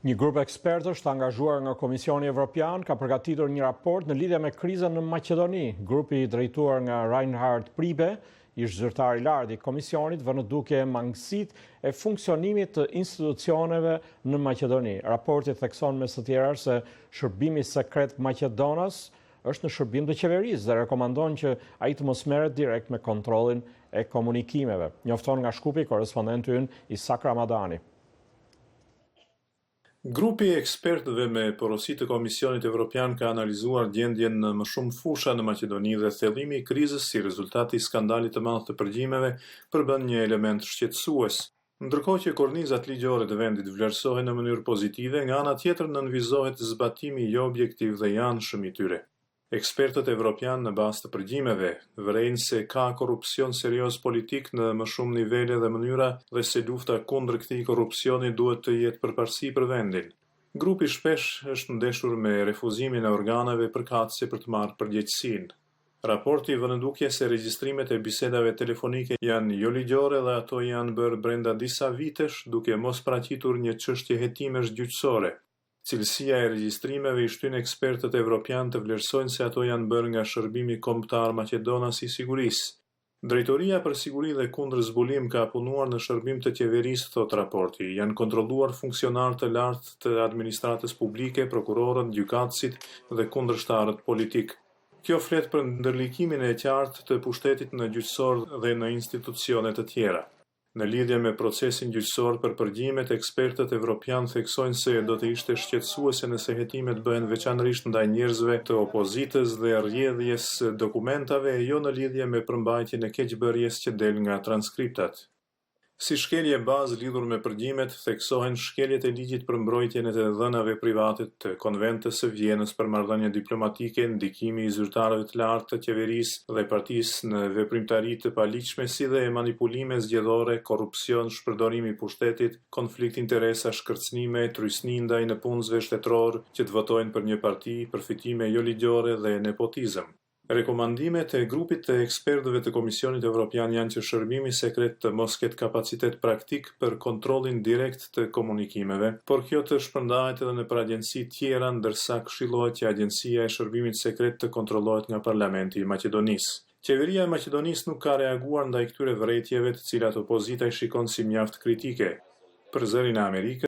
Një grup ekspertësh të angazhuar nga Komisioni Evropian ka përgatitur një raport në lidhje me krizën në Maqedoni. Grupi drejtuar nga Reinhard Priebe, ish zyrtar i lartë i Komisionit, vë në duke mangësitë e funksionimit të institucioneve në Maqedoni. Raporti thekson mes të tjera se shërbimi sekret Maqedonas është në shërbim të qeverisë dhe rekomandon që ai të mos merret direkt me kontrollin e komunikimeve. Njofton nga Shkupi korrespondenti ynë Isak Ramadani. Grupi i ekspertëve me porosi të Komisionit Evropian ka analizuar gjendjen në më shumë fusha në Maqedoni dhe thellimi i krizës si rezultat i skandalit të madh të përgjimeve përbën një element shqetësues. Ndërkohë që kornizat ligjore të vendit vlerësohen në mënyrë pozitive, nga ana tjetër nënvizohet zbatimi jo objektiv dhe i anshëm i tyre. Ekspertët evropian në bazë të përgjimeve vërejnë se ka korrupsion serioz politik në më shumë nivele dhe mënyra dhe se lufta kundër këtij korrupsioni duhet të jetë përparësi për vendin. Grupi shpesh është ndeshur me refuzimin e organeve përkatëse për të marrë përgjegjësinë. Raporti vë në dukje se regjistrimet e bisedave telefonike janë jo ligjore dhe ato janë bërë brenda disa vitesh duke mos paraqitur një çështje hetimesh gjyqësore. Cilësia e regjistrimeve i shtyn ekspertët evropian të vlerësojnë se ato janë bërë nga Shërbimi Kombëtar Maqedonas i Sigurisë. Drejtoria për siguri dhe kundër zbulim ka punuar në shërbim të qeverisë, thot raporti. Janë kontrolluar funksionarë të lartë të administratës publike, prokurorët, gjykatësit dhe kundërshtarët politik. Kjo flet për ndërlikimin e qartë të pushtetit në gjyqësor dhe në institucione të tjera. Në lidhje me procesin gjyqësor për përgjimet, ekspertët evropian theksojnë se do të ishte shqetësuese nëse hetimet bëhen veçanërisht ndaj njerëzve të opozitës dhe rrjedhjes dokumentave, jo në lidhje me përmbajtjen e keqbërjes që del nga transkriptat. Si shkelje bazë lidhur me përgjimet, theksohen shkeljet e ligjit për mbrojtjen e të dhënave private të Konventës së Vjenës për marrëdhënie diplomatike, ndikimi i zyrtarëve të lartë të qeverisë dhe partisë në veprimtari të paligjshme, si dhe manipulime zgjedhore, korrupsion, shpërdorim i pushtetit, konflikt interesa, shkërcënime, trysni ndaj nëpunësve shtetëror që të votojnë për një parti, përfitime jo ligjore dhe nepotizëm. Rekomandimet e grupit të ekspertëve të Komisionit Evropian janë që shërbimi sekret të mos ketë kapacitet praktik për kontrollin direkt të komunikimeve, por kjo të shpërndahet edhe në për agjenci tjera, ndërsa këshillohet që agjencia e shërbimit sekret të kontrollohet nga Parlamenti i Maqedonisë. Qeveria e Maqedonisë nuk ka reaguar ndaj këtyre vërejtjeve të cilat opozita i shikon si mjaft kritike. Për zërin e Amerikës